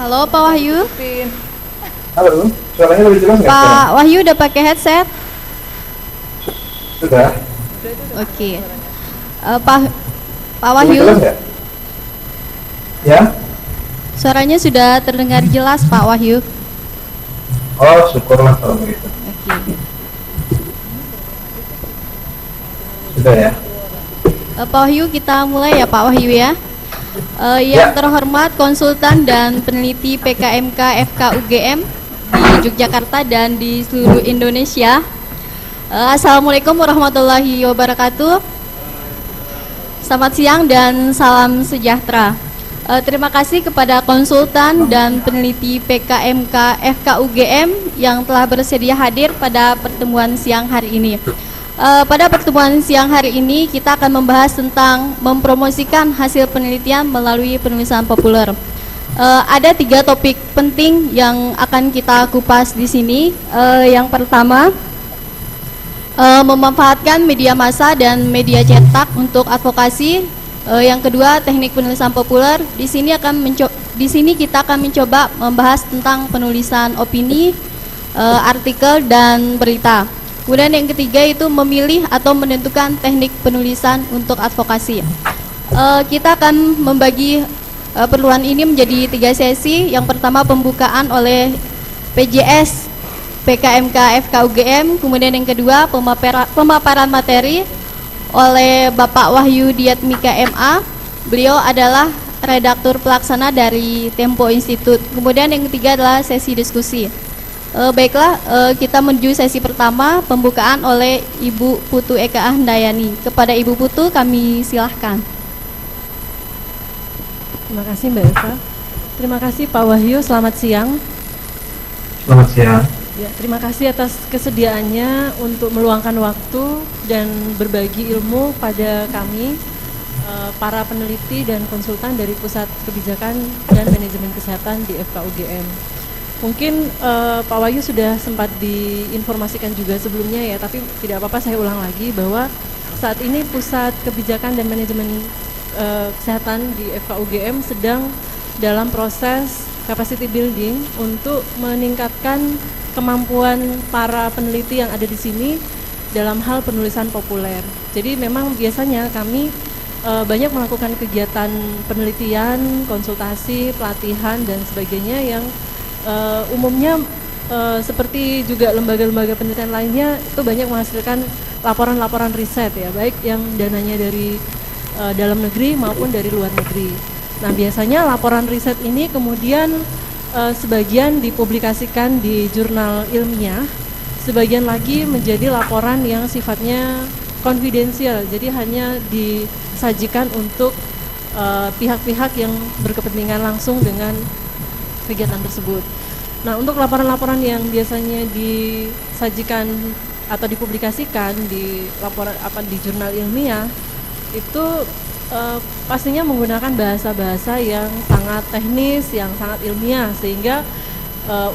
Halo Pak Wahyu. Halo, suaranya lebih jelas nggak Pak sekarang? Wahyu udah pakai headset? Sudah. Oke. Pak Pak Lebih jelas Wahyu, nggak? Ya? suaranya sudah terdengar jelas Pak Wahyu. Oh, syukurlah kalau begitu. Oke. Sudah ya? Pak Wahyu, kita mulai ya Pak Wahyu ya. Yang terhormat konsultan dan peneliti PKMK FKUGM di Yogyakarta dan di seluruh Indonesia. Assalamualaikum warahmatullahi wabarakatuh. Selamat siang dan salam sejahtera. Terima kasih kepada konsultan dan peneliti PKMK FKUGM yang telah bersedia hadir pada pertemuan siang hari ini. Pada pertemuan siang hari ini kita akan membahas tentang mempromosikan hasil penelitian melalui penulisan populer. Ada 3 topik penting yang akan kita kupas di sini. Yang pertama, memanfaatkan media massa dan media cetak untuk advokasi. Yang kedua, teknik penulisan populer. Di sini kita akan mencoba membahas tentang penulisan opini, artikel dan berita. Kemudian yang ketiga itu memilih atau menentukan teknik penulisan untuk advokasi. Kita akan membagi perluan ini menjadi 3 sesi. Yang pertama pembukaan oleh PJS PKMK FKUGM, kemudian yang kedua pemaparan materi oleh Bapak Wahyu Diatmika MA. Beliau adalah redaktur pelaksana dari Tempo Institute. Kemudian yang ketiga adalah sesi diskusi. Baiklah, kita menuju sesi pertama, pembukaan oleh Ibu Putu Eka Handayani. Kepada Ibu Putu kami silahkan. Terima kasih Mbak Eva. Terima kasih Pak Wahyu, selamat siang. Selamat siang. Ya, terima kasih atas kesediaannya untuk meluangkan waktu dan berbagi ilmu pada kami, para peneliti dan konsultan dari Pusat Kebijakan dan Manajemen Kesehatan di FKUGM. Mungkin Pak Wahyu sudah sempat diinformasikan juga sebelumnya ya, tapi tidak apa-apa saya ulang lagi bahwa saat ini Pusat Kebijakan dan Manajemen Kesehatan di FKUGM sedang dalam proses capacity building untuk meningkatkan kemampuan para peneliti yang ada di sini dalam hal penulisan populer. Jadi memang biasanya kami banyak melakukan kegiatan penelitian, konsultasi, pelatihan dan sebagainya yang umumnya seperti juga lembaga-lembaga penelitian lainnya itu banyak menghasilkan laporan-laporan riset ya, baik yang dananya dari dalam negeri maupun dari luar negeri. Nah biasanya laporan riset ini kemudian sebagian dipublikasikan di jurnal ilmiah, sebagian lagi menjadi laporan yang sifatnya konfidensial, jadi hanya disajikan untuk pihak-pihak yang berkepentingan langsung dengan kegiatan tersebut. Nah, untuk laporan-laporan yang biasanya disajikan atau dipublikasikan di laporan di jurnal ilmiah itu pastinya menggunakan bahasa-bahasa yang sangat teknis, yang sangat ilmiah, sehingga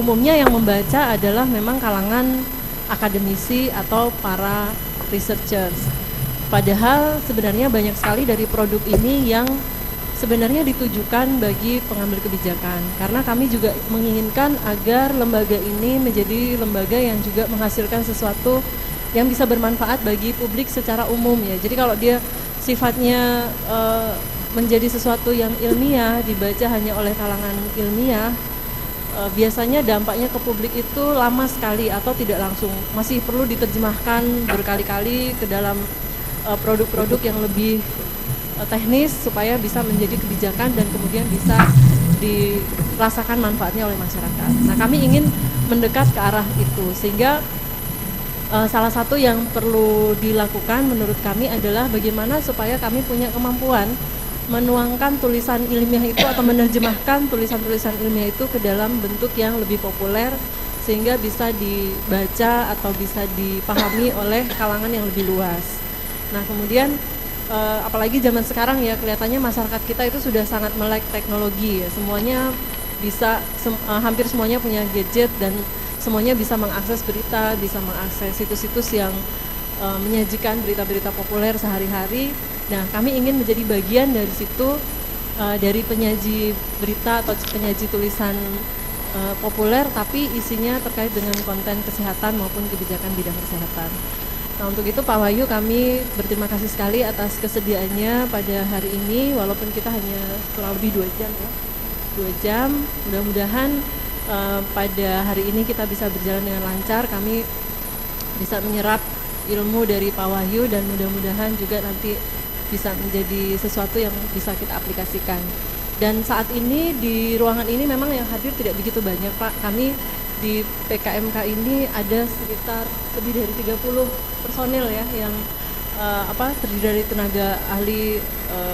umumnya yang membaca adalah memang kalangan akademisi atau para researchers. Padahal sebenarnya banyak sekali dari produk ini yang sebenarnya ditujukan bagi pengambil kebijakan, karena kami juga menginginkan agar lembaga ini menjadi lembaga yang juga menghasilkan sesuatu yang bisa bermanfaat bagi publik secara umum ya. Jadi kalau dia sifatnya menjadi sesuatu yang ilmiah, dibaca hanya oleh kalangan ilmiah, biasanya dampaknya ke publik itu lama sekali atau tidak langsung, masih perlu diterjemahkan berkali-kali ke dalam produk-produk yang lebih teknis supaya bisa menjadi kebijakan dan kemudian bisa dirasakan manfaatnya oleh masyarakat. Nah, kami ingin mendekat ke arah itu, sehingga salah satu yang perlu dilakukan menurut kami adalah bagaimana supaya kami punya kemampuan menuangkan tulisan ilmiah itu atau menerjemahkan tulisan-tulisan ilmiah itu ke dalam bentuk yang lebih populer sehingga bisa dibaca atau bisa dipahami oleh kalangan yang lebih luas. Nah, kemudian apalagi zaman sekarang ya, kelihatannya masyarakat kita itu sudah sangat melek teknologi ya. Semuanya bisa hampir semuanya punya gadget dan semuanya bisa mengakses berita, bisa mengakses situs-situs yang menyajikan berita-berita populer sehari-hari. Nah, kami ingin menjadi bagian dari situ dari penyaji berita atau penyaji tulisan populer, tapi isinya terkait dengan konten kesehatan maupun kebijakan bidang kesehatan. Nah, untuk itu Pak Wahyu, kami berterima kasih sekali atas kesediaannya pada hari ini, walaupun kita hanya kurang lebih 2 jam ya. 2 jam, mudah-mudahan pada hari ini kita bisa berjalan dengan lancar, kami bisa menyerap ilmu dari Pak Wahyu dan mudah-mudahan juga nanti bisa menjadi sesuatu yang bisa kita aplikasikan. Dan saat ini di ruangan ini memang yang hadir tidak begitu banyak Pak. Kami di PKMK ini ada sekitar lebih dari 30 personil ya yang terdiri dari tenaga ahli,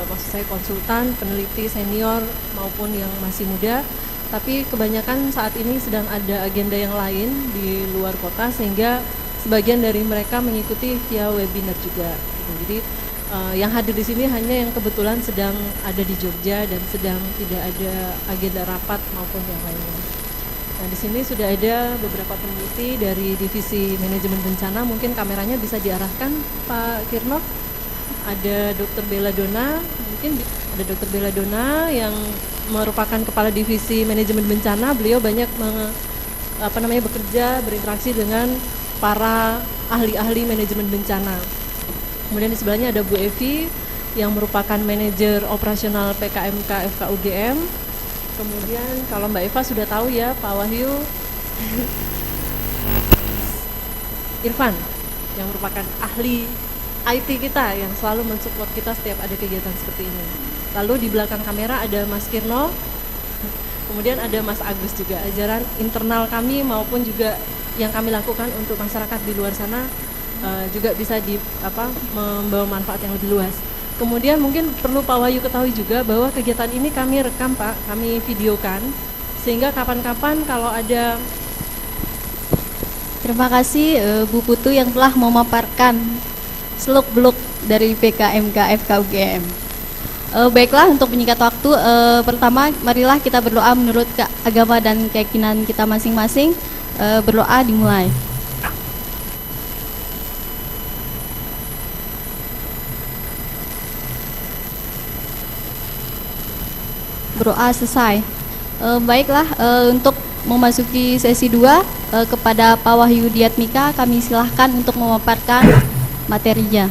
maksud saya konsultan, peneliti senior maupun yang masih muda. Tapi kebanyakan saat ini sedang ada agenda yang lain di luar kota sehingga sebagian dari mereka mengikuti via webinar juga. Jadi yang hadir di sini hanya yang kebetulan sedang ada di Jogja dan sedang tidak ada agenda rapat maupun yang lainnya. Nah, di sini sudah ada beberapa peneliti dari Divisi Manajemen Bencana, mungkin kameranya bisa diarahkan Pak Kirno. Ada Dr. Bella Dona, mungkin ada Dr. Bella Dona yang merupakan Kepala Divisi Manajemen Bencana. Beliau banyak bekerja, berinteraksi dengan para ahli-ahli manajemen bencana. Kemudian di sebelahnya ada Bu Evi yang merupakan manajer operasional PKMK FKUGM. Kemudian kalau Mbak Eva sudah tahu ya, Pak Wahyu Irfan yang merupakan ahli IT kita yang selalu mensupport kita setiap ada kegiatan seperti ini. Lalu di belakang kamera ada Mas Kirno, kemudian ada Mas Agus juga. Ajaran internal kami maupun juga yang kami lakukan untuk masyarakat di luar sana juga bisa membawa manfaat yang lebih luas. Kemudian mungkin perlu Pak Wahyu ketahui juga bahwa kegiatan ini kami rekam Pak, kami videokan, sehingga kapan-kapan kalau ada. Terima kasih Bu Putu yang telah memaparkan seluk-beluk dari PKMK FKUGM. Baiklah, untuk menyingkat waktu, pertama marilah kita berdoa menurut agama dan keyakinan kita masing-masing. Berdoa dimulai. Berdoa selesai. Baiklah, untuk memasuki sesi 2, kepada Pak Wahyu Diatmika kami silahkan untuk memaparkan materinya.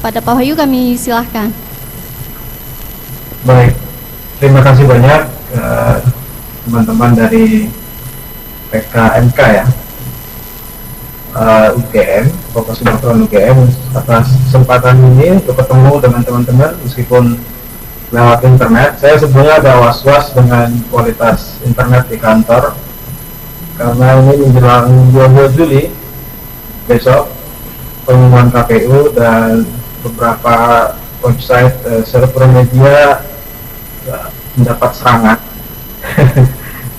Pada Pak Wahyu kami silahkan. Baik, terima kasih banyak teman-teman dari PKMK ya, UGM, Fokus Kedokteran UGM, atas kesempatan ini untuk ketemu dengan teman-teman meskipun lewat internet. Saya sebenarnya ada was-was dengan kualitas internet di kantor karena ini menjelang 22 Juli besok pengumuman KPU dan beberapa website server media mendapat serangan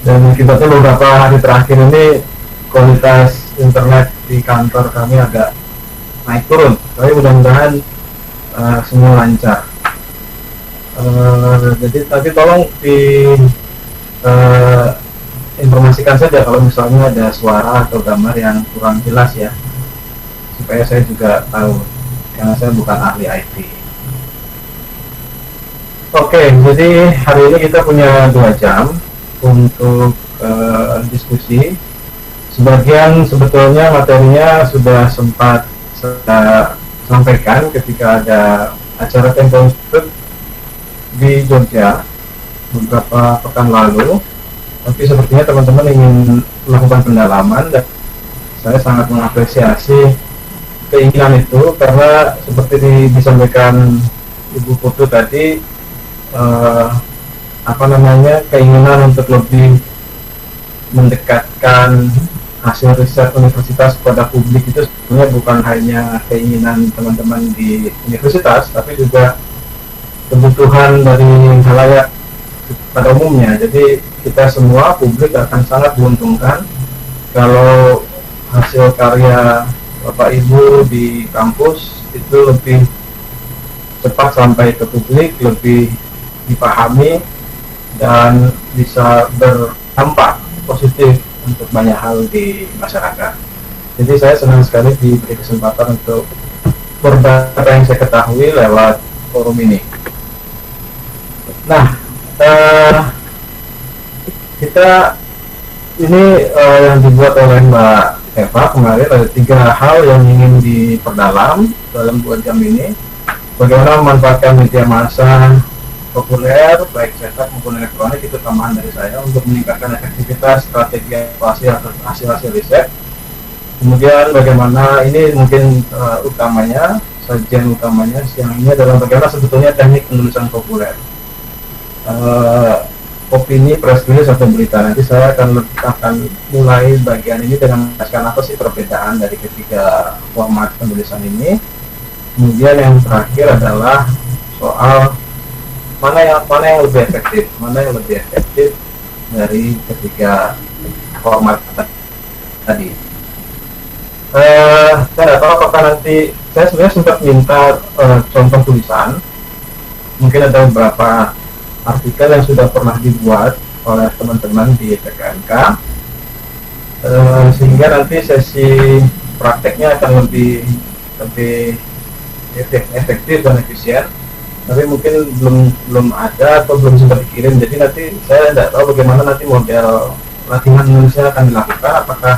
dan kita tuh beberapa hari terakhir ini kualitas internet di kantor kami agak naik turun, tapi mudah-mudahan semua lancar. Jadi tapi tolong informasikan saja kalau misalnya ada suara atau gambar yang kurang jelas ya, supaya saya juga tahu karena saya bukan ahli IT. Oke, jadi hari ini kita punya 2 jam untuk diskusi. Sebagian sebetulnya materinya sudah sempat saya sampaikan ketika ada acara Tempo Institute di Jogja beberapa pekan lalu, tapi sepertinya teman-teman ingin melakukan pendalaman dan saya sangat mengapresiasi keinginan itu karena seperti disampaikan Ibu Putu tadi, keinginan untuk lebih mendekatkan hasil riset universitas kepada publik itu sebenarnya bukan hanya keinginan teman-teman di universitas, tapi juga kebutuhan dari khalayak pada umumnya. Jadi kita semua publik akan sangat diuntungkan kalau hasil karya Bapak Ibu di kampus itu lebih cepat sampai ke publik, lebih dipahami dan bisa berdampak positif untuk banyak hal di masyarakat. Jadi saya senang sekali diberi kesempatan untuk berbagi apa yang saya ketahui lewat forum ini. Nah, eh, kita ini yang dibuat oleh Mbak Eva kemarin ada 3 hal yang ingin diperdalam dalam 2 jam ini. Bagaimana memanfaatkan media massa populer, baik cetak maupun elektronik, itu tambahan dari saya untuk meningkatkan efektivitas strategi evaluasi atas hasil-hasil riset. Kemudian bagaimana ini mungkin utamanya, sajian utamanya siang ini adalah bagaimana sebetulnya teknik penulisan populer. Opini, press release atau berita. Nanti saya akan mulai bagian ini dengan menjelaskan apa sih perbedaan dari ketiga format penulisan ini. Kemudian yang terakhir adalah soal mana yang lebih efektif dari ketiga format tadi. Saya tidak tahu apakah nanti saya sebenarnya sempat minta contoh tulisan. Mungkin ada beberapa artikel yang sudah pernah dibuat oleh teman-teman di PKMK, sehingga nanti sesi prakteknya akan lebih efektif dan efisien. Tapi mungkin belum ada atau belum sempat dikirim, jadi nanti saya tidak tahu bagaimana nanti model latihan menulisnya akan dilakukan, apakah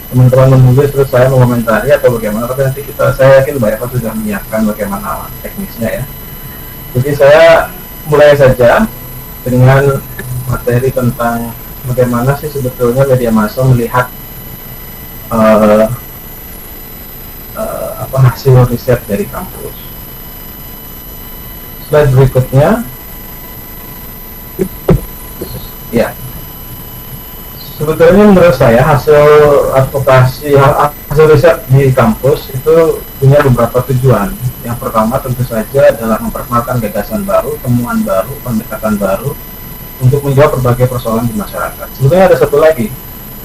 teman-teman menulis terus saya mengomentari atau bagaimana. Tapi nanti saya yakin Mbak Eva sudah menyiapkan bagaimana teknisnya ya. Jadi saya mulai saja dengan materi tentang bagaimana sih sebetulnya media massa melihat hasil riset dari kampus. Slide berikutnya, ya. Sebetulnya menurut saya hasil advokasi, hasil riset di kampus itu punya beberapa tujuan. Yang pertama tentu saja adalah memperkenalkan gagasan baru, temuan baru, pendekatan baru untuk menjawab berbagai persoalan di masyarakat. Sebetulnya ada satu lagi,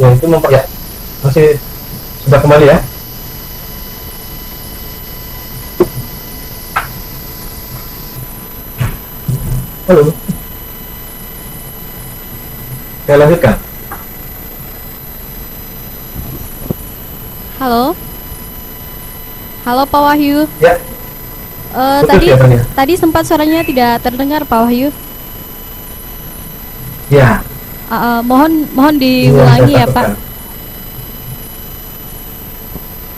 yaitu masih sudah kembali ya. Halo, saya lanjutkan. Halo Pak Wahyu. Ya. Tadi sempat suaranya tidak terdengar Pak Wahyu. Ya. Mohon diulangi ya Pak.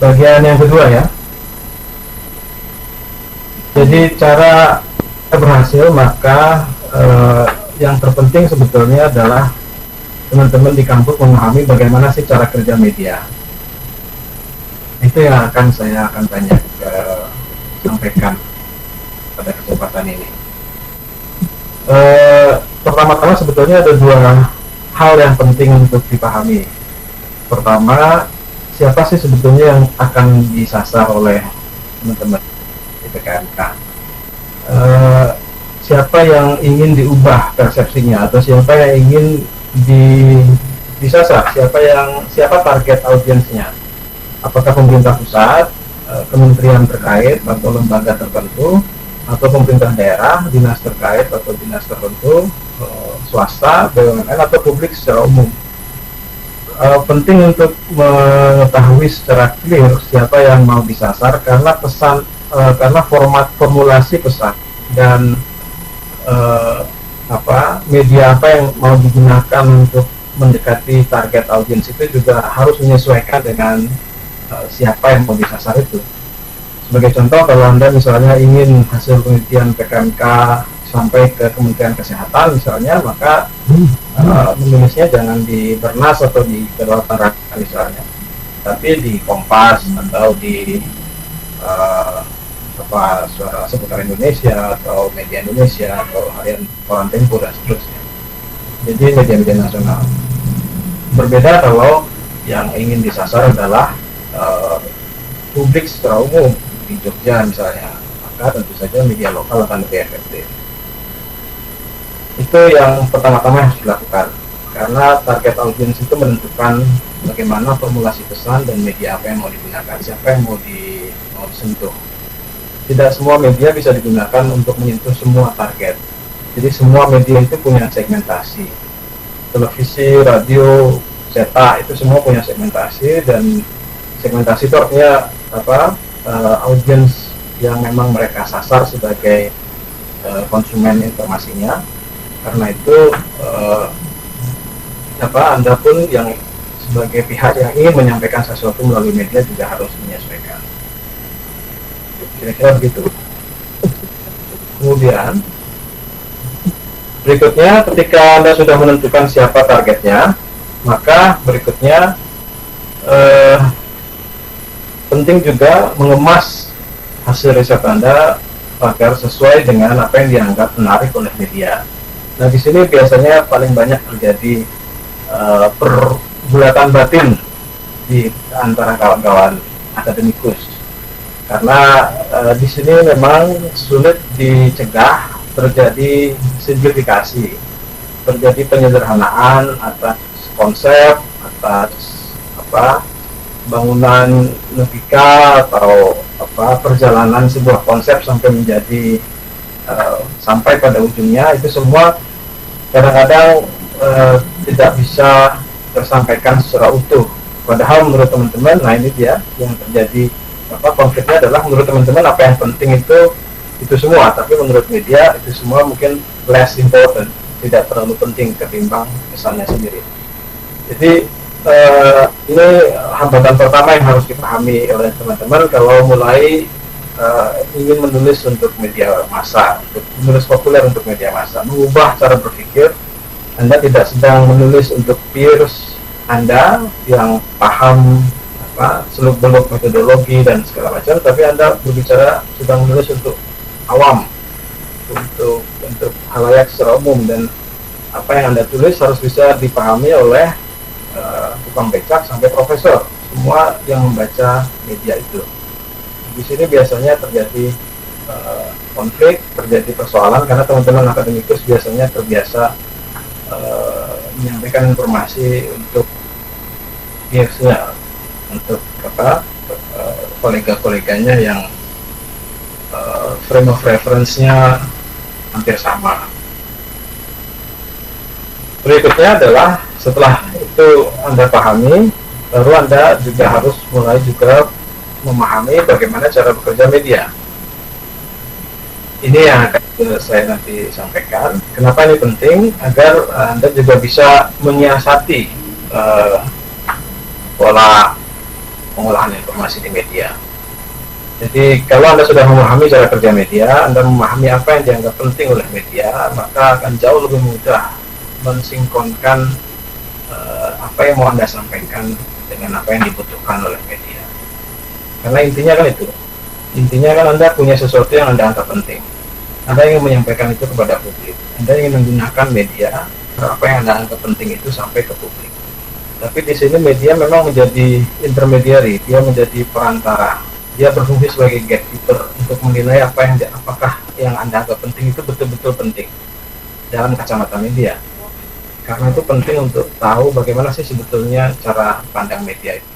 Bagian yang kedua ya. Jadi cara berhasil, maka yang terpenting sebetulnya adalah teman-teman di kampus memahami bagaimana sih cara kerja media. Itu yang saya akan sampaikan pada kesempatan ini. Pertama-tama sebetulnya ada 2 hal yang penting untuk dipahami. Pertama, siapa sih sebetulnya yang akan disasar oleh teman-teman di PKMK? Siapa yang ingin diubah persepsinya, atau siapa yang ingin disasar? Siapa target audiensnya? Apakah pemerintah pusat, kementerian terkait atau lembaga tertentu, atau pemerintah daerah, dinas terkait atau dinas tertentu, swasta, BUMN, atau publik secara umum? Penting untuk mengetahui secara clear siapa yang mau disasar, karena karena formulasi pesan dan media apa yang mau digunakan untuk mendekati target audiens itu juga harus menyesuaikan dengan siapa yang mau disasar itu. Sebagai contoh, kalau Anda misalnya ingin hasil penelitian PKMK sampai ke Kementerian Kesehatan misalnya, maka menulisnya jangan di Bernas atau di Kedaulatan Rakyat misalnya, tapi di Kompas atau di Suara Seputar Indonesia atau Media Indonesia atau Harian Koran Tempo dan seterusnya. Jadi media-media nasional. Berbeda kalau yang ingin disasar adalah publik secara umum di Jogja misalnya, maka tentu saja media lokal akan lebih efektif. Itu yang pertama-tama harus dilakukan, karena target audiens itu menentukan bagaimana formulasi pesan dan media apa yang mau digunakan, siapa yang mau disentuh. Tidak semua media bisa digunakan untuk menyentuh semua target. Jadi semua media itu punya segmentasi. Televisi, radio, cetak itu semua punya segmentasi, dan segmentasi itu artinya audiens yang memang mereka sasar sebagai konsumen informasinya. Karena itu Anda pun yang sebagai pihak yang ingin menyampaikan sesuatu melalui media juga harus menyesuaikan. Kira-kira begitu. Kemudian berikutnya, ketika Anda sudah menentukan siapa targetnya, maka berikutnya penting juga mengemas hasil riset Anda agar sesuai dengan apa yang dianggap menarik oleh media. Nah, di sini biasanya paling banyak terjadi pergulatan batin di antara kawan-kawan akademikus, karena di sini memang sulit dicegah terjadi simplifikasi, terjadi penyederhanaan atas konsep, atas bangunan logika atau perjalanan sebuah konsep sampai menjadi sampai pada ujungnya. Itu semua kadang-kadang tidak bisa tersampaikan secara utuh. Padahal menurut teman-teman, nah ini dia yang terjadi konfliknya adalah menurut teman-teman apa yang penting itu semua, tapi menurut media itu semua mungkin less important, tidak terlalu penting ketimbang pesannya sendiri. Jadi ini hambatan pertama yang harus dipahami oleh teman-teman kalau mulai ingin menulis untuk media massa, untuk menulis populer untuk media massa, mengubah cara berpikir. Anda tidak sedang menulis untuk peers Anda yang paham seluk-beluk metodologi dan segala macam, tapi Anda berbicara sedang menulis untuk awam, untuk halayak secara umum, dan apa yang Anda tulis harus bisa dipahami oleh tukang becak sampai profesor, semua yang membaca media itu. Di sini biasanya terjadi konflik, terjadi persoalan karena teman-teman akademikus biasanya terbiasa menyampaikan informasi untuk peersnya, untuk kolega-koleganya yang frame of reference-nya hampir sama. Berikutnya adalah setelah itu Anda pahami, baru Anda juga harus mulai juga memahami bagaimana cara bekerja media. Ini yang akan saya nanti sampaikan. Kenapa ini penting? Agar Anda juga bisa menyiasati pola pengolahan informasi di media. Jadi kalau Anda sudah memahami cara kerja media, Anda memahami apa yang dianggap penting oleh media, maka akan jauh lebih mudah mensinkronkan apa yang mau Anda sampaikan dengan apa yang dibutuhkan oleh media. Karena intinya kan itu. Intinya kan Anda punya sesuatu yang Anda anggap penting. Anda ingin menyampaikan itu kepada publik. Anda ingin menggunakan media, apa yang Anda anggap penting itu sampai ke publik. Tapi di sini media memang menjadi intermediary, dia menjadi perantara. Dia berfungsi sebagai gatekeeper untuk menilai apakah yang Anda anggap penting itu betul-betul penting dalam kacamata media. Karena itu penting untuk tahu bagaimana sih sebetulnya cara pandang media itu.